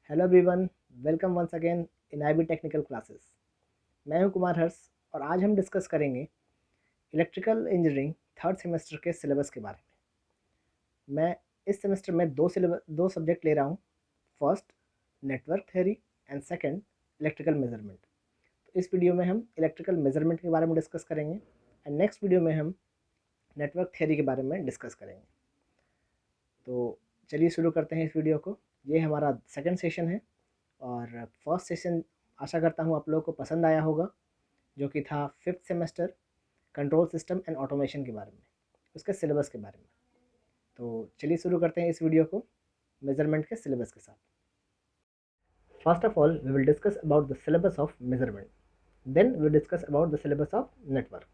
Hello everyone, welcome once again in IB technical classes. मैं हूं कुमार हर्ष और आज हम डिस्कस करेंगे इलेक्ट्रिकल इंजीनियरिंग थर्ड सेमेस्टर के सिलेबस के बारे में। मैं इस सेमेस्टर में दो सब्जेक्ट ले रहा हूं। First network theory and second electrical measurement. तो इस वीडियो में हम इलेक्ट्रिकल मेजरमेंट के बारे में डिस्कस करेंगे एंड नेक्स्ट वीडियो में हम नेटवर्क थ्योरी के बारे में डिस्कस करेंगे। तो चलिए शुरू करते हैं इस वीडियो को। ये हमारा सेकंड सेशन है और फर्स्ट सेशन आशा करता हूँ आप लोगों को पसंद आया होगा, जो कि था fifth semester control system and automation के बारे में, उसके सिलेबस के बारे में। तो चलिए शुरू करते हैं इस वीडियो को मेजरमेंट के सिलेबस के साथ। First of all we will discuss about the syllabus of measurement, then we will discuss about the syllabus of network.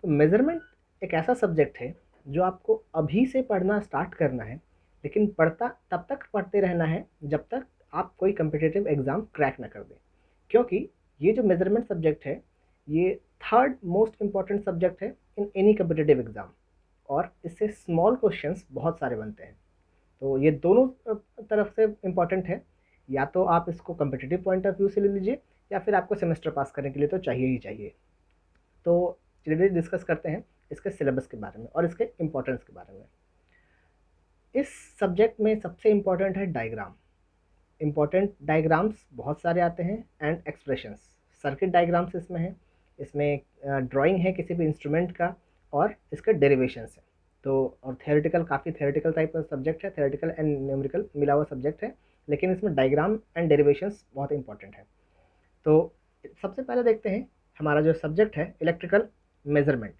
तो मेजरमेंट एक ऐसा सब्जेक्ट है जो आपको अभी से पढ़ना स्टार्ट करना है, लेकिन पढ़ता तब तक पढ़ते रहना है जब तक आप कोई कम्पिटिटिव एग्ज़ाम क्रैक ना कर दें, क्योंकि ये जो मेजरमेंट सब्जेक्ट है ये थर्ड मोस्ट इम्पॉर्टेंट सब्जेक्ट है इन एनी कम्पिटिटिव एग्ज़ाम, और इससे स्मॉल क्वेश्चंस बहुत सारे बनते हैं। तो ये दोनों तरफ से इम्पॉर्टेंट है, या तो आप इसको कम्पिटिटिव पॉइंट ऑफ व्यू से ले लीजिए या फिर आपको सेमेस्टर पास करने के लिए तो चाहिए ही चाहिए। तो चलिए डिस्कस करते हैं इसके सिलेबस के बारे में और इसके इम्पोर्टेंस के बारे में। इस सब्जेक्ट में सबसे इम्पॉर्टेंट है डायग्राम। इम्पॉर्टेंट डायग्राम्स बहुत सारे आते हैं एंड एक्सप्रेशंस। सर्किट डायग्राम्स इसमें है, इसमें ड्राइंग है किसी भी इंस्ट्रूमेंट का, और इसके डेरिवेशंस है। तो और थियोरेटिकल, काफ़ी थियोरेटिकल टाइप का सब्जेक्ट है, थियोरेटिकल एंड न्यूमेरिकल मिला हुआ सब्जेक्ट है, लेकिन इसमें डायग्राम एंड डेरिवेशंस बहुत इंपॉर्टेंट है। तो सबसे पहले देखते हैं हमारा जो सब्जेक्ट है इलेक्ट्रिकल मेजरमेंट।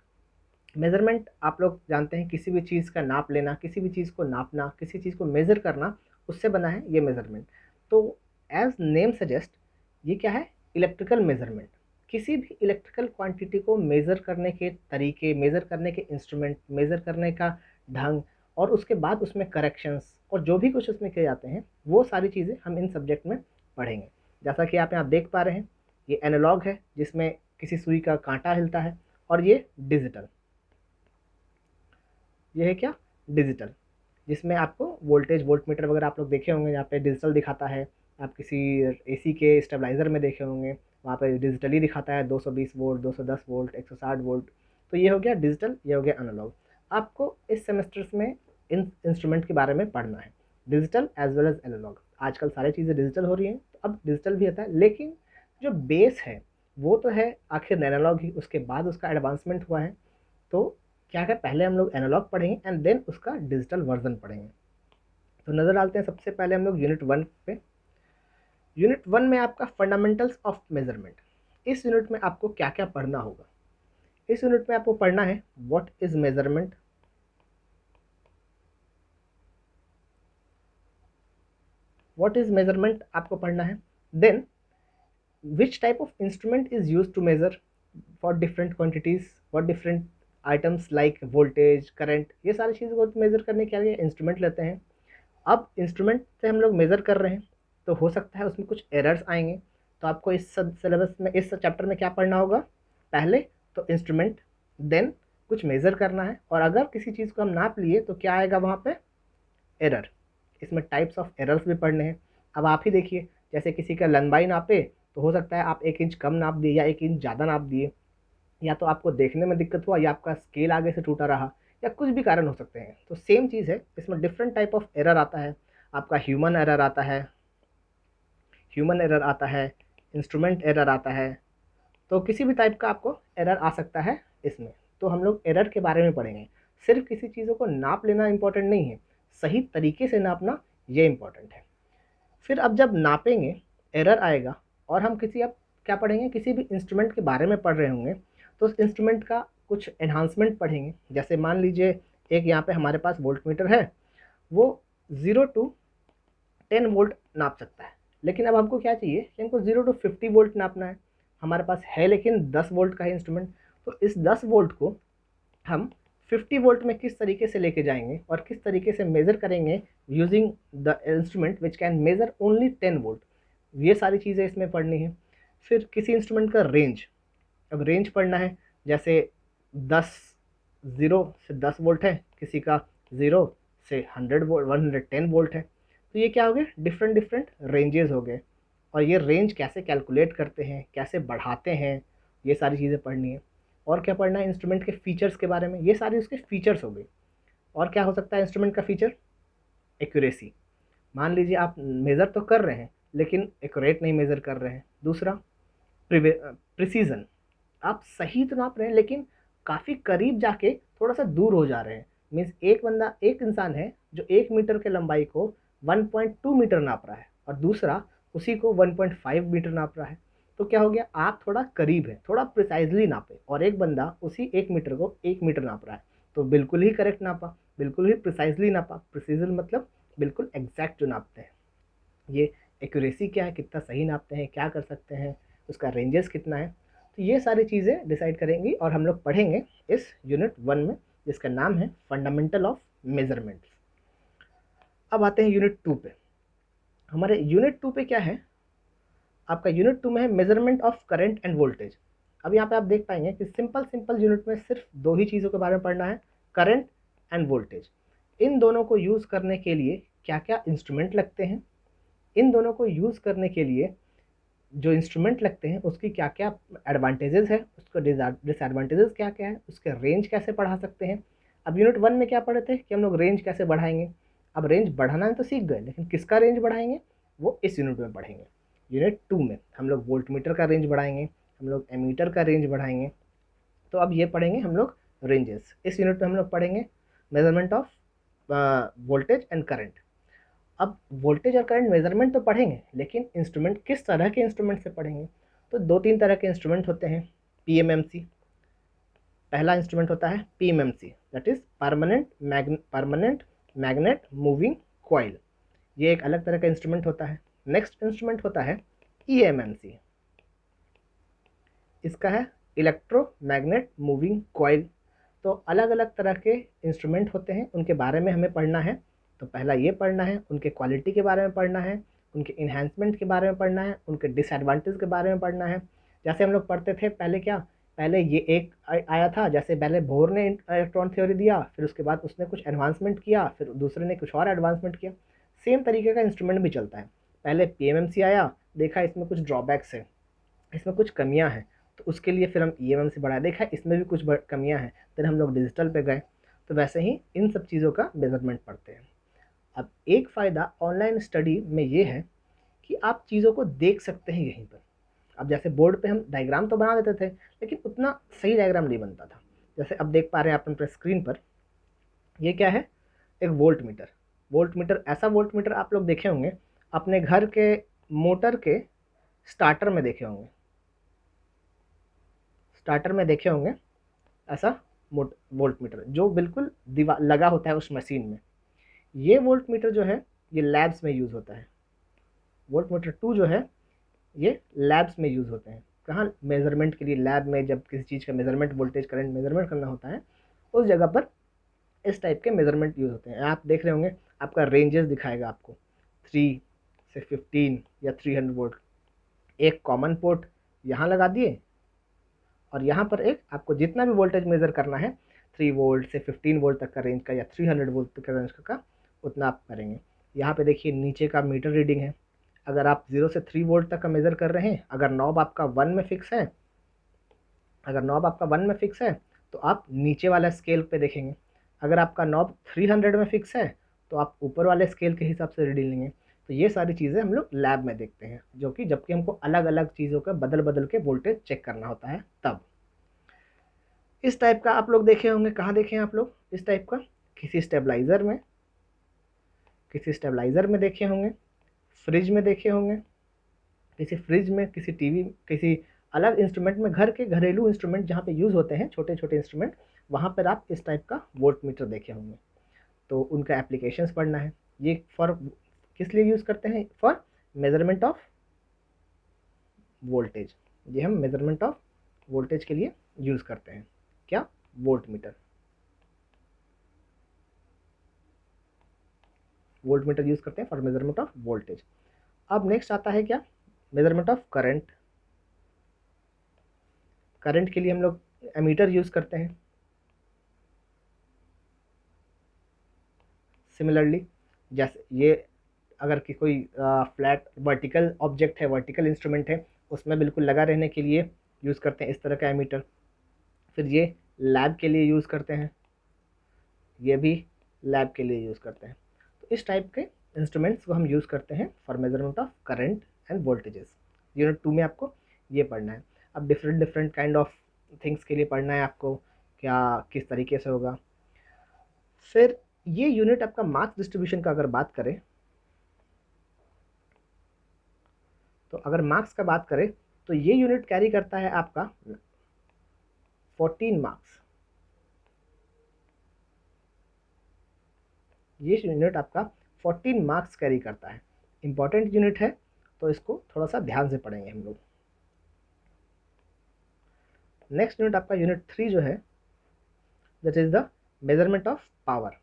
मेजरमेंट आप लोग जानते हैं, किसी भी चीज़ का नाप लेना, किसी भी चीज़ को नापना, किसी चीज़ को मेज़र करना, उससे बना है ये मेजरमेंट। तो एज नेम सजेस्ट, ये क्या है? Electrical measurement. किसी भी इलेक्ट्रिकल क्वांटिटी को मेज़र करने के तरीके, मेज़र करने के इंस्ट्रूमेंट, मेज़र करने का ढंग, और उसके बाद उसमें करेक्शंस और जो भी कुछ उसमें किए जाते हैं, वो सारी चीज़ें हम इन सब्जेक्ट में पढ़ेंगे। जैसा कि आप यहाँ देख पा रहे हैं, ये एनालॉग है जिसमें किसी सुई का कांटा हिलता है, और ये डिजिटल, ये है क्या? डिजिटल, जिसमें आपको वोल्टेज, वोल्टमीटर वगैरह आप लोग देखे होंगे, यहाँ पे डिजिटल दिखाता है। आप किसी एसी के स्टेबलाइज़र में देखे होंगे, वहाँ पे डिजिटली दिखाता है 220 वोल्ट, 210 वोल्ट, 160 वोल्ट। तो ये हो गया डिजिटल, ये हो गया एनालॉग। आपको इस सेमेस्टर्स में इन इंस्ट्रूमेंट के बारे में पढ़ना है, digital as well as analog. आजकल सारी चीज़ें डिजिटल हो रही हैं, तो अब डिजिटल भी आता है, लेकिन जो बेस है वो तो है आखिर एनालॉग ही, उसके बाद उसका एडवांसमेंट हुआ है। तो क्या है, पहले हम लोग एनालॉग पढ़ेंगे एंड देन उसका डिजिटल वर्जन पढ़ेंगे। तो नज़र डालते हैं सबसे पहले हम लोग यूनिट 1 पे। यूनिट 1 में आपका फंडामेंटल्स ऑफ मेजरमेंट। इस यूनिट में आपको क्या क्या पढ़ना होगा? इस यूनिट में आपको पढ़ना है what is measurement, what is measurement आपको पढ़ना है। Then which type of instrument is use to measure for different quantities, for different items like voltage, current, ये सारी चीज़ों को मेजर करने के लिए इंस्ट्रूमेंट लेते हैं। अब इंस्ट्रूमेंट से हम लोग मेज़र कर रहे हैं, तो हो सकता है उसमें कुछ एरर्स आएंगे। तो आपको इस सिलेबस में, इस चैप्टर में क्या पढ़ना होगा? पहले तो इंस्ट्रूमेंट, देन कुछ मेज़र करना है, और अगर किसी चीज़ को हम नाप लिए तो क्या आएगा वहाँ पे? एरर। इसमें टाइप्स ऑफ एरर्स भी पढ़ने हैं। अब आप ही देखिए, जैसे किसी का लंबाई नापे, तो हो सकता है आप 1 इंच कम नाप दिए या 1 इंच ज़्यादा नाप दिए, या तो आपको देखने में दिक्कत हुआ, या आपका स्केल आगे से टूटा रहा, या कुछ भी कारण हो सकते हैं। तो सेम चीज़ है, इसमें डिफरेंट टाइप ऑफ एरर आता है। आपका ह्यूमन एरर आता है, इंस्ट्रूमेंट एरर आता है। तो किसी भी टाइप का आपको एरर आ सकता है इसमें। तो हम लोग एरर के बारे में पढ़ेंगे। सिर्फ किसी चीज़ों को नाप लेना इंपॉर्टेंट नहीं है, सही तरीके से नापना ये इंपॉर्टेंट है। फिर अब जब नापेंगे, एरर आएगा, और हम किसी, अब क्या पढ़ेंगे, किसी भी इंस्ट्रूमेंट के बारे में पढ़ रहे होंगे, तो उस इंस्ट्रूमेंट का कुछ एनहांसमेंट पढ़ेंगे। जैसे मान लीजिए एक यहाँ पे हमारे पास वोल्ट मीटर है, वो 0 टू 10 वोल्ट नाप सकता है, लेकिन अब हमको क्या चाहिए कि हमको 0 टू 50 वोल्ट नापना है। हमारे पास है लेकिन 10 वोल्ट का है इंस्ट्रूमेंट, तो इस 10 वोल्ट को हम 50 वोल्ट में किस तरीके से लेके जाएंगे और किस तरीके से मेज़र करेंगे using the instrument which can measure only 10 volt, ये सारी चीज़ें इसमें पढ़नी है। फिर किसी इंस्ट्रूमेंट का रेंज, अब रेंज पढ़ना है। जैसे 10 0 से 10 वोल्ट है, किसी का 0 से 100 वोल्ट, 110 वोल्ट है। तो ये क्या हो गए, डिफरेंट डिफरेंट रेंजेस हो गए, और ये रेंज कैसे कैलकुलेट करते हैं, कैसे बढ़ाते हैं, ये सारी चीज़ें पढ़नी है। और क्या पढ़ना है, इंस्ट्रूमेंट के फीचर्स के बारे में, ये सारी उसके फीचर्स हो गई। और क्या हो सकता है इंस्ट्रूमेंट का फीचर, एक्यूरेसी। मान लीजिए आप मेज़र तो कर रहे हैं लेकिन एक्यूरेट नहीं मेज़र कर रहे हैं। दूसरा प्रिसीजन, आप सही तो नाप रहे हैं लेकिन काफ़ी करीब जाके थोड़ा सा दूर हो जा रहे हैं। मीन्स एक इंसान है जो 1 मीटर के लंबाई को 1.2 मीटर नाप रहा है और दूसरा उसी को 1.5 मीटर नाप रहा है। तो क्या हो गया, आप थोड़ा करीब है, थोड़ा प्रिसाइजली नापे, और एक बंदा उसी 1 मीटर को 1 मीटर नाप रहा है, तो बिल्कुल ही करेक्ट नापा, बिल्कुल ही प्रिसाइजली नापा। प्रिसीजन मतलब बिल्कुल एग्जैक्ट जो नापते हैं। ये एक्यूरेसी क्या है, कितना सही नापते हैं, क्या कर सकते हैं, उसका रेंजेस कितना है। तो ये सारी चीज़ें डिसाइड करेंगी और हम लोग पढ़ेंगे इस यूनिट 1 में, जिसका नाम है फंडामेंटल ऑफ मेजरमेंट्स। अब आते हैं यूनिट 2 पे। हमारे यूनिट 2 पे क्या है, आपका यूनिट 2 में है measurement of current end voltage. अब यहाँ पे आप देख पाएंगे कि सिंपल सिंपल यूनिट में सिर्फ दो ही चीज़ों के बारे में पढ़ना है, करंट एंड वोल्टेज। इन दोनों को यूज़ करने के लिए क्या क्या इंस्ट्रूमेंट लगते हैं, इन दोनों को यूज़ करने के लिए जो इंस्ट्रूमेंट लगते हैं उसकी क्या क्या एडवांटेजेस है, उसका डिसएडवांटेजेस क्या क्या है, उसके रेंज कैसे बढ़ा सकते हैं। अब यूनिट 1 में क्या पढ़े थे कि हम लोग रेंज कैसे बढ़ाएंगे। अब रेंज बढ़ाना है तो सीख गए, लेकिन किसका रेंज बढ़ाएंगे वो इस यूनिट में पढ़ेंगे। यूनिट 2 में हम लोग वोल्ट मीटर का रेंज बढ़ाएंगे, हम लोग एमीटर का रेंज बढ़ाएंगे। तो अब ये पढ़ेंगे हम लोग रेंजेस। इस यूनिट में हम लोग पढ़ेंगे measurement of voltage and current. अब वोल्टेज और करंट मेजरमेंट तो पढ़ेंगे, लेकिन इंस्ट्रूमेंट किस तरह के इंस्ट्रूमेंट से पढ़ेंगे। तो दो तीन तरह के इंस्ट्रूमेंट होते हैं। पीएमएमसी, पहला इंस्ट्रूमेंट होता है PMMC, that is permanent magnet moving coil. ये एक अलग तरह का इंस्ट्रूमेंट होता है। नेक्स्ट इंस्ट्रूमेंट होता है ईएमएमसी, इसका है इलेक्ट्रोमैग्नेट मूविंग कॉइल। तो अलग अलग तरह के इंस्ट्रूमेंट होते हैं, उनके बारे में हमें पढ़ना है। तो पहला ये पढ़ना है, उनके क्वालिटी के बारे में पढ़ना है, उनके इन्हांसमेंट के बारे में पढ़ना है, उनके डिसएडवांटेज के बारे में पढ़ना है। जैसे हम लोग पढ़ते थे पहले, क्या पहले ये एक आया था, जैसे पहले बोर ने इलेक्ट्रॉन थ्योरी दिया, फिर उसके बाद उसने कुछ एडवांसमेंट किया, फिर दूसरे ने कुछ और एडवांसमेंट किया। सेम तरीके का इंस्ट्रूमेंट भी चलता है। पहले पीएमएमसी आया, देखा इसमें कुछ ड्रॉबैक्स है, इसमें कुछ कमियां हैं, तो उसके लिए फिर हम ईएमएम से बढ़ा, देखा इसमें भी कुछ कमियां हैं, फिर हम लोग डिजिटल पे गए। तो वैसे ही इन सब चीज़ों का मेजरमेंट पढ़ते हैं। अब एक फ़ायदा ऑनलाइन स्टडी में ये है कि आप चीज़ों को देख सकते हैं यहीं पर। अब जैसे बोर्ड पे हम डायग्राम तो बना देते थे, लेकिन उतना सही डायग्राम नहीं बनता था। जैसे अब देख पा रहे हैं आप अपने स्क्रीन पर, ये क्या है, एक वोल्ट मीटर। वोल्ट मीटर, ऐसा वोल्ट मीटर आप लोग देखे होंगे अपने घर के मोटर के स्टार्टर में देखे होंगे, स्टार्टर में देखे होंगे ऐसा वोल्ट मीटर जो बिल्कुल दीवार लगा होता है उस मशीन में। ये वोल्ट मीटर जो है ये लैब्स में यूज़ होता है। वोल्ट मीटर 2 जो है ये लैब्स में यूज़ होते हैं। कहाँ, मेजरमेंट के लिए लैब में, जब किसी चीज़ का मेजरमेंट, वोल्टेज करंट मेजरमेंट करना होता है उस जगह पर इस टाइप के मेजरमेंट यूज़ होते हैं। आप देख रहे होंगे आपका रेंजेस दिखाएगा आपको 3 से 15 या 300 वोल्ट। एक कॉमन पोर्ट यहाँ लगा दिए और यहाँ पर एक आपको जितना भी वोल्टेज मेज़र करना है 3 वोल्ट से 15 वोल्ट तक का रेंज का या 300 वोल्ट तक का रेंज का उतना आप करेंगे। यहाँ पे देखिए नीचे का मीटर रीडिंग है। अगर आप 0 से 3 वोल्ट तक का मेज़र कर रहे हैं, अगर नॉब आपका 1 में फिक्स है, अगर नॉब आपका 1 में फिक्स है तो आप नीचे वाला स्केल पे देखेंगे। अगर आपका नॉब 300 में फिक्स है तो आप ऊपर वाले स्केल के हिसाब से रीडिंग लेंगे। तो ये सारी चीज़ें हम लोग लैब में देखते हैं, जो कि जबकि हमको अलग अलग चीज़ों का बदल बदल के वोल्टेज चेक करना होता है तब। इस टाइप का आप लोग देखे होंगे, कहाँ देखे हैं आप लोग इस टाइप का, किसी स्टेबलाइज़र में, किसी स्टेबलाइज़र में देखे होंगे, फ्रिज में देखे होंगे, किसी फ्रिज में, किसी टीवी, किसी अलग इंस्ट्रूमेंट में, घर के घरेलू इंस्ट्रूमेंट जहाँ पे यूज़ होते हैं छोटे छोटे इंस्ट्रूमेंट, वहाँ पर आप इस टाइप का वोल्ट मीटर देखे होंगे। तो उनका एप्लीकेशंस पढ़ना है। ये फॉर किस लिए यूज़ करते हैं, फॉर मेजरमेंट ऑफ वोल्टेज। ये हम मेजरमेंट ऑफ वोल्टेज के लिए यूज़ करते हैं, क्या, volt meter. Volt meter use करते हैं फॉर मेजरमेंट ऑफ वोल्टेज। अब नेक्स्ट आता है क्या, मेजरमेंट ऑफ करंट। करंट के लिए हम लोग एमीटर यूज़ करते हैं। सिमिलरली जैसे ये अगर कि कोई फ्लैट वर्टिकल ऑब्जेक्ट है, वर्टिकल इंस्ट्रूमेंट है, उसमें बिल्कुल लगा रहने के लिए यूज़ करते हैं इस तरह का एमीटर। फिर ये लैब के लिए यूज़ करते हैं, ये भी लैब के लिए यूज़ करते हैं। तो इस टाइप के इंस्ट्रूमेंट्स को हम यूज़ करते हैं for measurement of current and voltages. Unit 2 में आपको ये पढ़ना है। अब different different kind of things के लिए पढ़ना है आपको, क्या किस तरीके से होगा। फिर ये यूनिट आपका मास डिस्ट्रीब्यूशन का अगर बात करें, तो अगर मार्क्स का बात करें तो ये यूनिट कैरी करता है आपका 14 मार्क्स। ये यूनिट आपका 14 मार्क्स कैरी करता है। इंपॉर्टेंट यूनिट है, तो इसको थोड़ा सा ध्यान से पढ़ेंगे हम लोग। नेक्स्ट यूनिट आपका यूनिट 3 जो है, that is the measurement of power.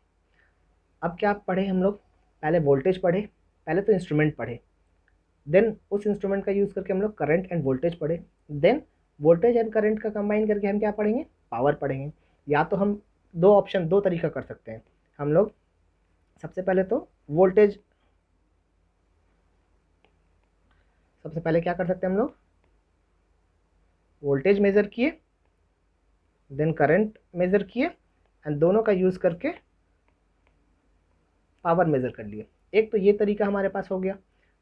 अब क्या पढ़े हम लोग, पहले वोल्टेज पढ़े, पहले तो इंस्ट्रूमेंट पढ़े, देन उस इंस्ट्रूमेंट का यूज़ करके हम लोग करंट एंड वोल्टेज पढ़े, देन वोल्टेज एंड करंट का कंबाइन करके हम क्या पढ़ेंगे, पावर पढ़ेंगे। या तो हम दो ऑप्शन, दो तरीका कर सकते हैं हम लोग। सबसे पहले तो वोल्टेज, सबसे पहले क्या कर सकते हैं हम लोग, वोल्टेज मेज़र किए, देन करंट मेज़र किए, एंड दोनों का यूज़ करके पावर मेज़र कर लिए। एक तो ये तरीका हमारे पास हो गया।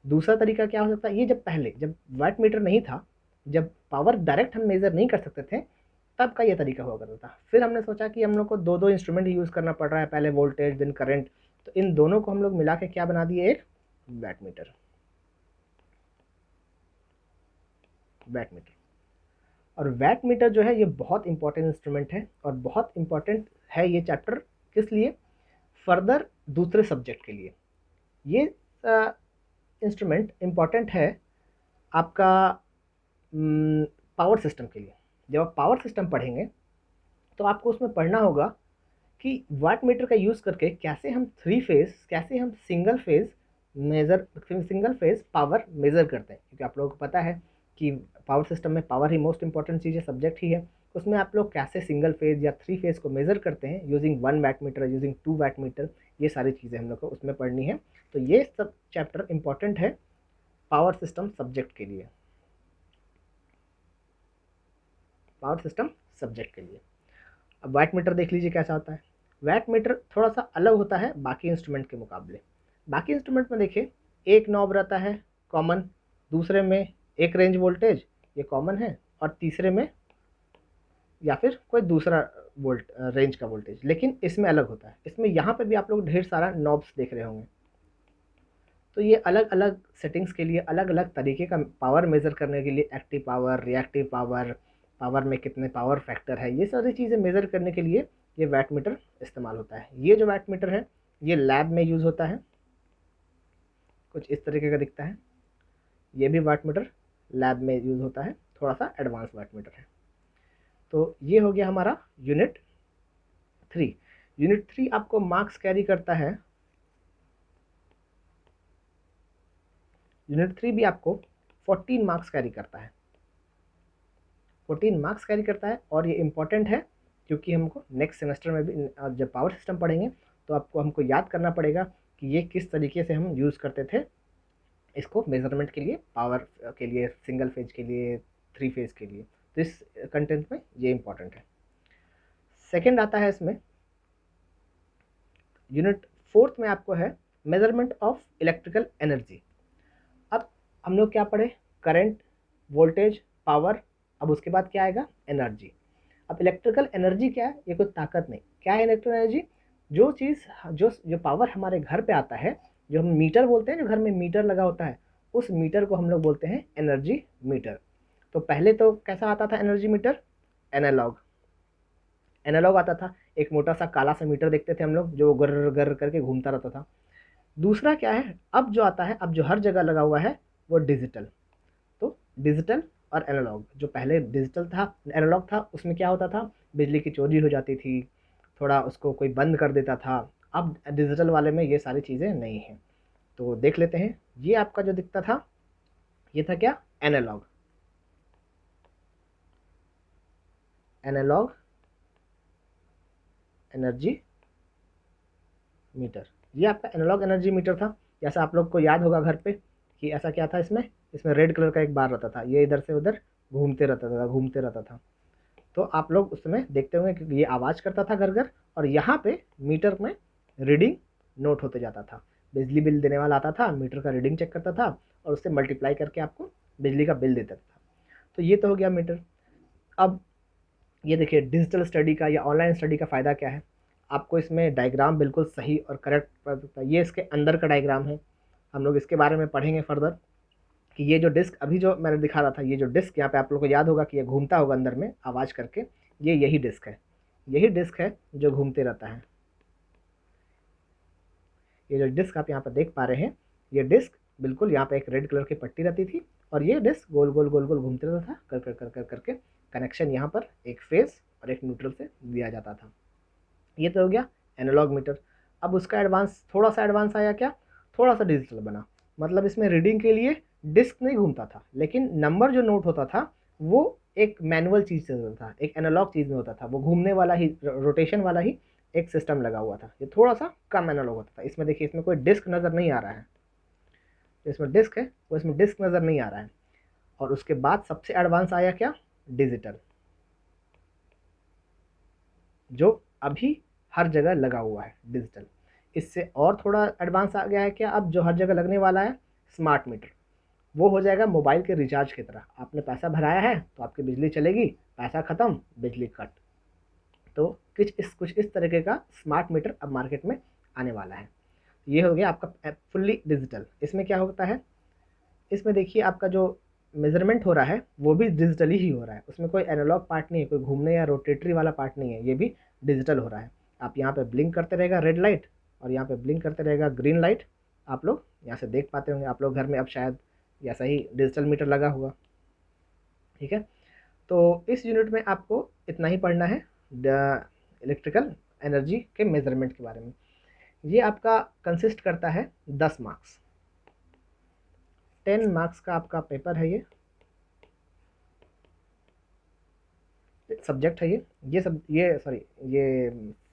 दूसरा तरीका क्या हो सकता है, ये जब पहले, जब वाट मीटर नहीं था, जब पावर डायरेक्ट हम मेज़र नहीं कर सकते थे, तब का ये तरीका हुआ करता था। फिर हमने सोचा कि हम लोग को दो दो इंस्ट्रूमेंट यूज़ करना पड़ रहा है, पहले वोल्टेज देन करंट, तो इन दोनों को हम लोग मिला के क्या बना दिए, एक वैट मीटर। वैट मीटर और वैट मीटर जो है ये बहुत इंपॉर्टेंट इंस्ट्रूमेंट है, और बहुत इंपॉर्टेंट है ये चैप्टर किस लिए, फर्दर दूसरे सब्जेक्ट के लिए। ये इंस्ट्रूमेंट इम्पॉर्टेंट है आपका पावर सिस्टम के लिए। जब आप पावर सिस्टम पढ़ेंगे तो आपको उसमें पढ़ना होगा कि वाट मीटर का यूज़ करके कैसे हम थ्री फेज, कैसे हम सिंगल फेज पावर मेज़र करते हैं। क्योंकि आप लोगों को पता है कि पावर सिस्टम में पावर ही मोस्ट इंपॉर्टेंट चीज़ है, सब्जेक्ट ही है। उसमें आप लोग कैसे सिंगल फेज या थ्री फेज को मेज़र करते हैं using 1 VAT metre, using 2 VAT metre, ये सारी चीज़ें हम लोग को उसमें पढ़नी है। तो ये सब चैप्टर इंपॉर्टेंट है पावर सिस्टम सब्जेक्ट के लिए, पावर सिस्टम सब्जेक्ट के लिए। अब वैट मीटर देख लीजिए कैसा होता है। वैट मीटर थोड़ा सा अलग होता है बाकी इंस्ट्रूमेंट के मुकाबले। बाकी इंस्ट्रूमेंट में देखिए एक नॉब रहता है कॉमन, दूसरे में एक रेंज वोल्टेज, ये कॉमन है, और तीसरे में या फिर कोई दूसरा रेंज का वोल्टेज। लेकिन इसमें अलग होता है, इसमें यहाँ पे भी आप लोग ढेर सारा नॉब्स देख रहे होंगे। तो ये अलग अलग सेटिंग्स के लिए अलग अलग तरीके का पावर मेज़र करने के लिए, active power, reactive power, power में कितने पावर फैक्टर है, ये सारी चीज़ें मेज़र करने के लिए ये वैट मीटर इस्तेमाल होता है। ये जो वैट मीटर है ये लैब में यूज़ होता है, कुछ इस तरीके का दिखता है। ये भी वैट मीटर लैब में यूज़ होता है, थोड़ा सा एडवांस वैट मीटर है। तो ये हो गया हमारा यूनिट 3। यूनिट 3 आपको मार्क्स कैरी करता है, यूनिट 3 भी आपको 14 मार्क्स कैरी करता है, 14 मार्क्स कैरी करता है। और ये इंपॉर्टेंट है क्योंकि हमको नेक्स्ट सेमेस्टर में भी जब पावर सिस्टम पढ़ेंगे तो आपको हमको याद करना पड़ेगा कि ये किस तरीके से हम यूज़ करते थे इसको मेजरमेंट के लिए, पावर के लिए, सिंगल फेज के लिए, थ्री फेज के लिए। तो इस कंटेंट में ये इंपॉर्टेंट है। सेकेंड आता है इसमें यूनिट 4 में आपको है मेजरमेंट ऑफ इलेक्ट्रिकल एनर्जी। अब हम लोग क्या पढ़े, करंट, वोल्टेज, पावर, अब उसके बाद क्या आएगा, एनर्जी। अब इलेक्ट्रिकल एनर्जी क्या है, ये कोई ताकत नहीं। क्या है इलेक्ट्रिकल एनर्जी, जो चीज़, जो पावर हमारे घर पे आता है, जो हम मीटर बोलते हैं, जो घर में मीटर लगा होता है, उस मीटर को हम लोग बोलते हैं एनर्जी मीटर। तो पहले तो कैसा आता था एनर्जी मीटर, एनालॉग, एनालॉग आता था। एक मोटा सा काला सा मीटर देखते थे हम लोग जो गर गर करके घूमता रहता था। दूसरा क्या है, अब जो आता है, अब जो हर जगह लगा हुआ है, वो डिजिटल। तो डिजिटल और एनालॉग, जो पहले डिजिटल था, एनालॉग था, उसमें क्या होता था, बिजली की चोरी हो जाती थी, थोड़ा उसको कोई बंद कर देता था। अब डिजिटल वाले में ये सारी चीज़ें नहीं हैं। तो देख लेते हैं, ये आपका जो दिखता था ये था क्या, एनालॉग, एनालॉग एनर्जी मीटर। ये आपका एनालॉग एनर्जी मीटर था। जैसा आप लोग को याद होगा घर पे कि ऐसा क्या था, इसमें रेड कलर का एक बार रहता था, ये इधर से उधर घूमते रहता था। तो आप लोग उस समय देखते होंगे कि ये आवाज़ करता था घर घर, और यहाँ पे मीटर में रीडिंग नोट होते जाता था। बिजली बिल देने वाला आता था, मीटर का रीडिंग चेक करता था और उससे मल्टीप्लाई करके आपको बिजली का बिल देता था। तो ये तो हो गया मीटर। अब ये देखिए डिजिटल स्टडी का या ऑनलाइन स्टडी का फ़ायदा क्या है, आपको इसमें डायग्राम बिल्कुल सही और करेक्ट पता है। ये इसके अंदर का डायग्राम है, हम लोग इसके बारे में पढ़ेंगे फर्दर कि ये जो डिस्क अभी जो मैंने दिखा रहा था, ये जो डिस्क यहाँ पे आप लोग को याद होगा कि ये घूमता होगा अंदर में आवाज़ करके, ये यही डिस्क है जो घूमते रहता है। ये जो डिस्क आप यहाँ पर देख पा रहे हैं, ये डिस्क बिल्कुल यहाँ पे एक रेड कलर की पट्टी रहती थी और ये डिस्क गोल गोल गोल गोल घूमते रहता था, कर कर कर कर करके कनेक्शन यहाँ पर एक फेस और एक न्यूट्रल से दिया जाता था। ये तो हो गया एनालॉग मीटर। अब उसका एडवांस, थोड़ा सा एडवांस आया क्या, थोड़ा सा डिजिटल बना। मतलब इसमें रीडिंग के लिए डिस्क नहीं घूमता था, लेकिन नंबर जो नोट होता था वो एक मैनुअल चीज़ से होता था, एक एनालॉग चीज़ में होता था, वो घूमने वाला ही, रोटेशन वाला ही एक सिस्टम लगा हुआ था। ये थोड़ा सा कम एनालॉग होता था। इसमें देखिए, इसमें कोई डिस्क नज़र नहीं आ रहा है, इसमें डिस्क है वो इसमें डिस्क नज़र नहीं आ रहा है। और उसके बाद सबसे एडवांस आया क्या, डिजिटल, जो अभी हर जगह लगा हुआ है डिजिटल। इससे और थोड़ा एडवांस आ गया है क्या, अब जो हर जगह लगने वाला है, स्मार्ट मीटर। वो हो जाएगा मोबाइल के रिचार्ज की तरह, आपने पैसा भराया है तो आपकी बिजली चलेगी, पैसा ख़त्म बिजली कट। तो कुछ इस तरीके का स्मार्ट मीटर अब मार्केट में आने वाला है। ये हो गया आपका फुल्ली डिजिटल। इसमें क्या होता है, इसमें देखिए आपका जो मेज़रमेंट हो रहा है वो भी डिजिटली ही हो रहा है, उसमें कोई एनालॉग पार्ट नहीं है, कोई घूमने या रोटेटरी वाला पार्ट नहीं है, ये भी डिजिटल हो रहा है। आप यहाँ पे ब्लिंक करते रहेगा रेड लाइट और यहाँ पे ब्लिंक करते रहेगा ग्रीन लाइट। आप लोग यहाँ से देख पाते होंगे, आप लोग घर में अब शायद ऐसा ही डिजिटल मीटर लगा हुआ। ठीक है, तो इस यूनिट में आपको इतना ही पढ़ना है इलेक्ट्रिकल एनर्जी के मेज़रमेंट के बारे में। ये आपका कंसिस्ट करता है 10 मार्क्स, 10 मार्क्स का आपका पेपर है। ये सब्जेक्ट है, ये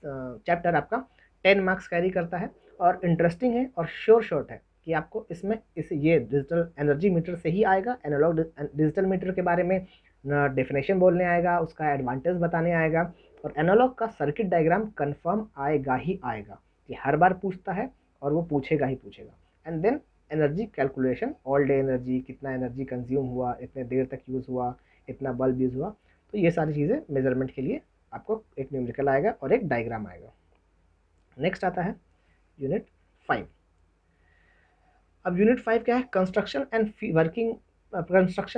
चैप्टर आपका 10 मार्क्स कैरी करता है और इंटरेस्टिंग है और शॉर्ट है कि आपको इसमें ये डिजिटल एनर्जी मीटर से ही आएगा। एनालॉग डिजिटल मीटर के बारे में डेफिनेशन बोलने आएगा, उसका एडवांटेज बताने आएगा, और एनालॉग का सर्किट डायग्राम कंफर्म आएगा ही आएगा। ये हर बार पूछता है और वो पूछेगा ही पूछेगा। And then energy calculation, all day energy, कितना एनर्जी कंज्यूम हुआ, इतने देर तक यूज़ हुआ, इतना बल्ब यूज़ हुआ। तो ये सारी चीज़ें मेजरमेंट के लिए आपको एक न्यूमेरिकल आएगा और एक डायग्राम आएगा। नेक्स्ट आता है यूनिट 5। अब यूनिट 5 क्या है, construction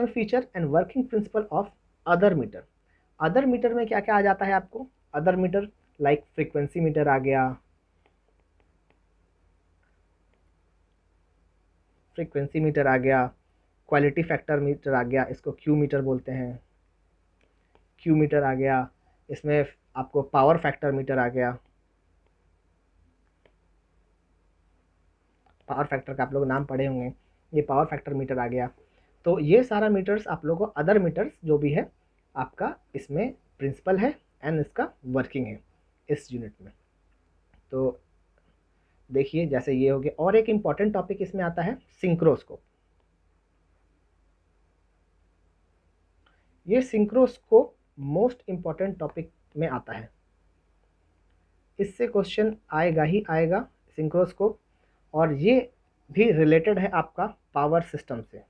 feature and working principle of other meter. Other meter में क्या क्या आ जाता है आपको, other meter like frequency meter आ गया, क्वालिटी फैक्टर मीटर आ गया, इसको क्यू मीटर बोलते हैं, क्यू मीटर आ गया। इसमें आपको पावर फैक्टर मीटर आ गया, पावर फैक्टर का आप लोग नाम पढ़े होंगे, ये पावर फैक्टर मीटर आ गया। तो ये सारा मीटर्स आप लोगों को, अदर मीटर्स जो भी है आपका, इसमें प्रिंसिपल है एंड इसका वर्किंग है इस यूनिट में। तो देखिए जैसे ये हो गया, और एक इम्पॉर्टेंट टॉपिक इसमें आता है सिंक्रोस्कोप। ये सिंक्रोस्कोप मोस्ट इम्पॉर्टेंट टॉपिक में आता है, इससे क्वेश्चन आएगा ही आएगा सिंक्रोस्कोप, और ये भी रिलेटेड है आपका पावर सिस्टम से,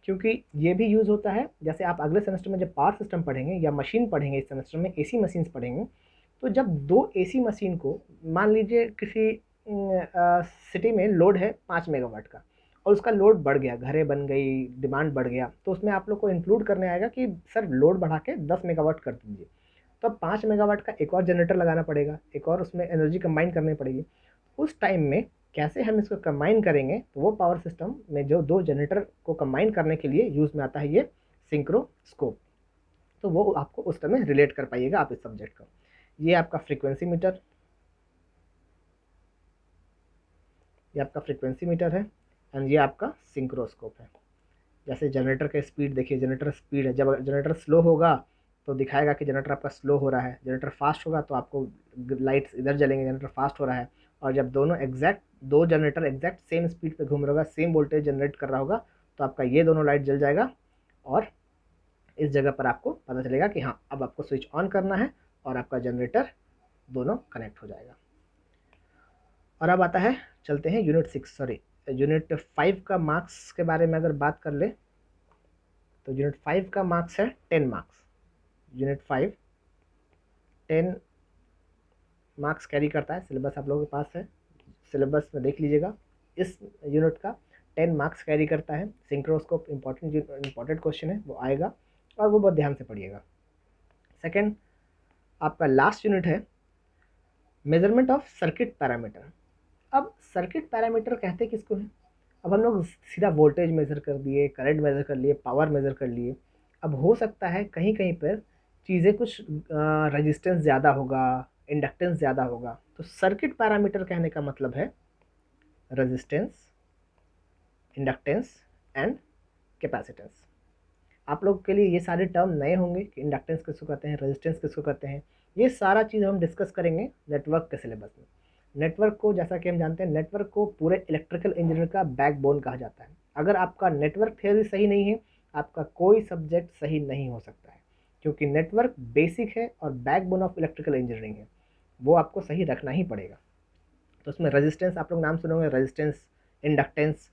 क्योंकि ये भी यूज़ होता है। जैसे आप अगले सेमेस्टर में जब पावर सिस्टम पढ़ेंगे या मशीन पढ़ेंगे, इस सेमेस्टर में एसी मशीन्स पढ़ेंगे, तो जब दो एसी मशीन को, मान लीजिए किसी सिटी में लोड है 5 मेगावाट का और उसका लोड बढ़ गया, घरें बन गई, डिमांड बढ़ गया, तो उसमें आप लोग को इंक्लूड करने आएगा कि सर लोड बढ़ा के 10 मेगावाट कर दीजिए। तो अब 5 मेगावाट का एक और जनरेटर लगाना पड़ेगा, एक और उसमें एनर्जी कंबाइन करनी पड़ेगी। उस टाइम में कैसे हम इसको कंबाइन करेंगे, तो वो पावर सिस्टम में जो दो जनरेटर को कंबाइन करने के लिए यूज़ में आता है ये सिंक्रोस्कोप। तो वो आपको उस टाइम में रिलेट कर पाइएगा आप इस सब्जेक्ट को। ये आपका फ्रीक्वेंसी मीटर, ये आपका फ्रीक्वेंसी मीटर है एंड ये आपका सिंक्रोस्कोप है। जैसे जनरेटर का स्पीड देखिए, जनरेटर स्पीड है, जब जनरेटर स्लो होगा तो दिखाएगा कि जनरेटर आपका स्लो हो रहा है, जनरेटर फास्ट होगा तो आपको लाइट्स इधर जलेंगे, जनरेटर फास्ट हो रहा है। और जब दो जनरेटर एग्जैक्ट सेम स्पीड पे घूम रहा होगा, सेम वोल्टेज जनरेट कर रहा होगा, तो आपका ये दोनों लाइट जल जाएगा और इस जगह पर आपको पता चलेगा कि हाँ अब आपको स्विच ऑन करना है और आपका जनरेटर दोनों कनेक्ट हो जाएगा। और अब आता है, चलते हैं यूनिट 5 का मार्क्स के बारे में अगर बात कर ले तो यूनिट 5 का मार्क्स है 10 मार्क्स। यूनिट 5 10 मार्क्स कैरी करता है, सिलेबस आप लोगों के पास है, सिलेबस में देख लीजिएगा। इस यूनिट का 10 मार्क्स कैरी करता है। सिंक्रोस्कोप इंपॉर्टेंट क्वेश्चन है, वो आएगा और वो बहुत ध्यान से पढ़िएगा। सेकेंड आपका लास्ट यूनिट है मेजरमेंट ऑफ सर्किट पैरामीटर। अब सर्किट पैरामीटर कहते किसको है? अब हम लोग सीधा वोल्टेज मेज़र कर दिए, करंट मेज़र कर लिए, पावर मेज़र कर लिए। अब हो सकता है कहीं कहीं पर चीज़ें कुछ रेजिस्टेंस ज़्यादा होगा, इंडक्टेंस ज़्यादा होगा, तो सर्किट पैरामीटर कहने का मतलब है रेजिस्टेंस, इंडक्टेंस एंड कैपेसिटेंस। आप लोग के लिए ये सारे टर्म नए होंगे कि इंडक्टेंस किसको कहते हैं, रेजिस्टेंस किसको कहते हैं। ये सारा चीज़ हम डिस्कस करेंगे नेटवर्क के सिलेबस में। नेटवर्क को, जैसा कि हम जानते हैं, नेटवर्क को पूरे इलेक्ट्रिकल इंजीनियर का बैकबोन कहा जाता है। अगर आपका नेटवर्क थ्योरी सही नहीं है, आपका कोई सब्जेक्ट सही नहीं हो सकता है, क्योंकि नेटवर्क बेसिक है और बैकबोन ऑफ इलेक्ट्रिकल इंजीनियरिंग है, वो आपको सही रखना ही पड़ेगा। तो उसमें रेजिस्टेंस आप लोग नाम सुने होंगे, रेजिस्टेंस, इंडक्टेंस,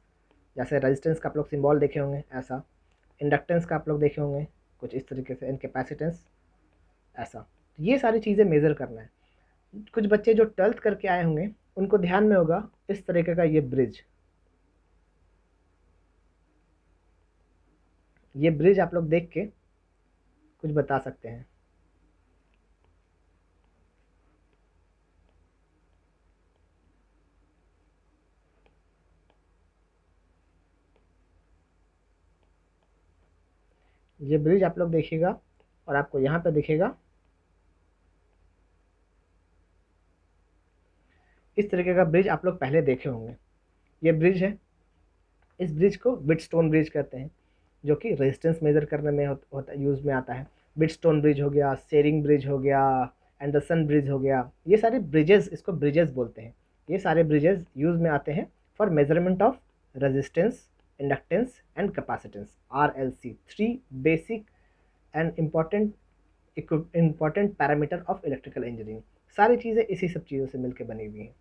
जैसे रेजिस्टेंस का आप लोग सिम्बॉल देखे होंगे ऐसा, इंडक्टेंस का आप लोग देखे होंगे कुछ इस तरीके से, एंड कैपेसिटेंस ऐसा। ये सारी चीज़ें मेज़र करना है। कुछ बच्चे जो 12th करके आए होंगे उनको ध्यान में होगा इस तरीके का ये ब्रिज आप लोग देख के कुछ बता सकते हैं। ये ब्रिज आप लोग देखिएगा और आपको यहाँ पे दिखेगा इस तरीके का ब्रिज, आप लोग पहले देखे होंगे। ये ब्रिज है, इस ब्रिज को व्हीटस्टोन ब्रिज कहते हैं, जो कि रेजिस्टेंस मेजर करने में यूज़ में आता है। व्हीटस्टोन ब्रिज हो गया, शेरिंग ब्रिज हो गया, एंडरसन ब्रिज हो गया, ये सारे ब्रिजेस, इसको ब्रिजेस बोलते हैं। ये सारे ब्रिजेस यूज़ में आते हैं for measurement of resistance, inductance and capacitance, RLC, 3 basic and important parameter of electrical engineering. सारी चीज़ें इसी सब चीज़ों से मिलकर बनी हुई हैं,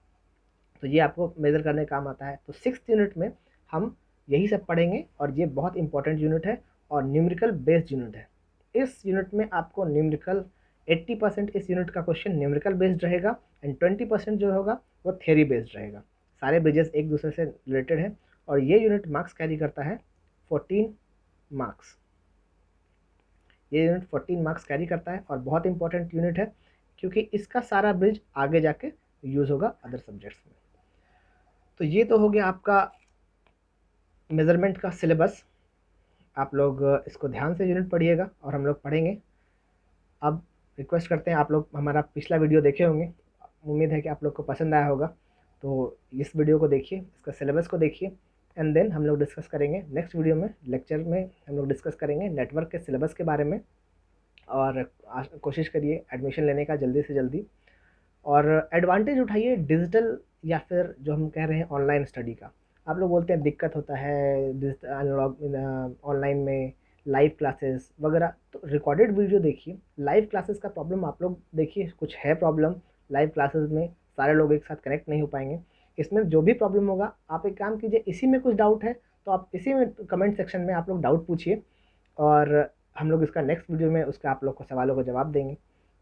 तो ये आपको मेज़र करने का काम आता है। तो 6th यूनिट में हम यही सब पढ़ेंगे और ये बहुत इंपॉर्टेंट यूनिट है और न्यूमेरिकल बेस्ड यूनिट है। इस यूनिट में आपको न्यूमेरिकल 80% इस यूनिट का क्वेश्चन न्यूमेरिकल बेस्ड रहेगा एंड 20% जो होगा वो थ्योरी बेस्ड रहेगा। सारे ब्रिजेस एक दूसरे से रिलेटेड है और ये यूनिट मार्क्स कैरी करता है 14 मार्क्स। ये यूनिट 14 मार्क्स कैरी करता है और बहुत इंपॉर्टेंट यूनिट है क्योंकि इसका सारा ब्रिज आगे जाके यूज़ होगा अदर सब्जेक्ट्स में। तो ये तो हो गया आपका मेज़रमेंट का सिलेबस। आप लोग इसको ध्यान से यूनिट पढ़िएगा और हम लोग पढ़ेंगे। अब रिक्वेस्ट करते हैं, आप लोग हमारा पिछला वीडियो देखे होंगे, उम्मीद है कि आप लोग को पसंद आया होगा। तो इस वीडियो को देखिए, इसका सिलेबस को देखिए एंड देन हम लोग डिस्कस करेंगे नेक्स्ट वीडियो में, लेक्चर में हम लोग डिस्कस करेंगे नेटवर्क के सिलेबस के बारे में। और कोशिश करिए एडमिशन लेने का जल्दी से जल्दी, और एडवांटेज उठाइए डिजिटल या फिर जो हम कह रहे हैं ऑनलाइन स्टडी का। आप लोग बोलते हैं दिक्कत होता है ऑनलाइन में लाइव क्लासेस वगैरह, तो रिकॉर्डेड वीडियो देखिए। लाइव क्लासेस का प्रॉब्लम आप लोग देखिए, कुछ है प्रॉब्लम लाइव क्लासेस में, सारे लोग एक साथ कनेक्ट नहीं हो पाएंगे। इसमें जो भी प्रॉब्लम होगा आप एक काम कीजिए, इसी में कुछ डाउट है तो आप इसी में कमेंट सेक्शन में आप लोग डाउट पूछिए और हम लोग इसका नेक्स्ट वीडियो में उसका आप लोग को सवालों का जवाब देंगे।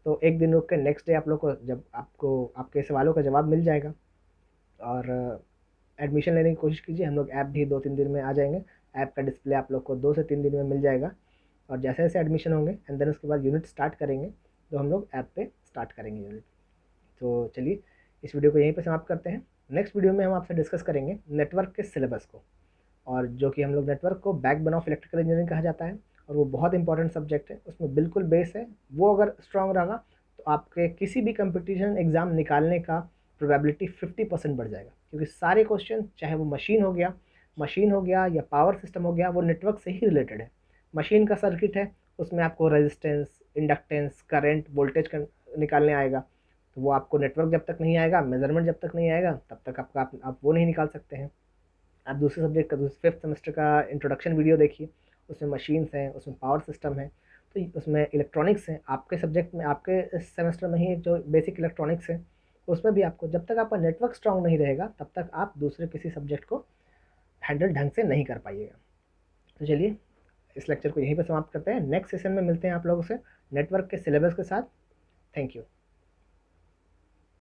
तो एक दिन रुक के नेक्स्ट डे आप लोग को जब आपको आपके सवालों का जवाब मिल जाएगा और एडमिशन लेने की कोशिश कीजिए। हम लोग ऐप भी 2-3 दिन में आ जाएंगे, ऐप का डिस्प्ले आप लोग को 2 से 3 दिन में मिल जाएगा। और जैसे जैसे एडमिशन होंगे एंड देन उसके बाद यूनिट स्टार्ट करेंगे तो हम लोग ऐप पे स्टार्ट करेंगे यूनिट। तो चलिए इस वीडियो को यहीं पे समाप्त करते हैं। नेक्स्ट वीडियो में हम आपसे डिस्कस करेंगे नेटवर्क के सिलेबस को, और जो कि हम लोग नेटवर्क को बैकबोन ऑफ इलेक्ट्रिकल इंजीनियरिंग कहा जाता है और वो बहुत इंपॉर्टेंट सब्जेक्ट है, उसमें बिल्कुल बेस है। वो अगर स्ट्रॉन्ग रहा तो आपके किसी भी कंपटीशन एग्ज़ाम निकालने का प्रोबेबिलिटी 50% बढ़ जाएगा, क्योंकि सारे क्वेश्चन चाहे वो मशीन हो गया या पावर सिस्टम हो गया, वो नेटवर्क से ही रिलेटेड है। मशीन का सर्किट है, उसमें आपको रेजिस्टेंस, इंडक्टेंस, करंट, वोल्टेज निकालने आएगा। तो वो आपको नेटवर्क जब तक नहीं आएगा, मेजरमेंट जब तक नहीं आएगा, तब तक आप वो नहीं निकाल सकते हैं। आप दूसरे सब्जेक्ट का फिफ्थ सेमेस्टर का इंट्रोडक्शन वीडियो देखिए, उसमें मशीन्स हैं, उसमें पावर सिस्टम है, तो उसमें इलेक्ट्रॉनिक्स है। आपके सब्जेक्ट में, आपके इस सेमेस्टर में ही जो बेसिक इलेक्ट्रॉनिक्स है, उसमें भी आपको, जब तक आपका नेटवर्क स्ट्रांग नहीं रहेगा, तब तक आप दूसरे किसी सब्जेक्ट को हैंडल ढंग से नहीं कर पाइएगा। तो चलिए इस लेक्चर को यहीं पर समाप्त करते हैं। नेक्स्ट सेशन में मिलते हैं आप लोगों से नेटवर्क के सिलेबस के साथ। Thank you.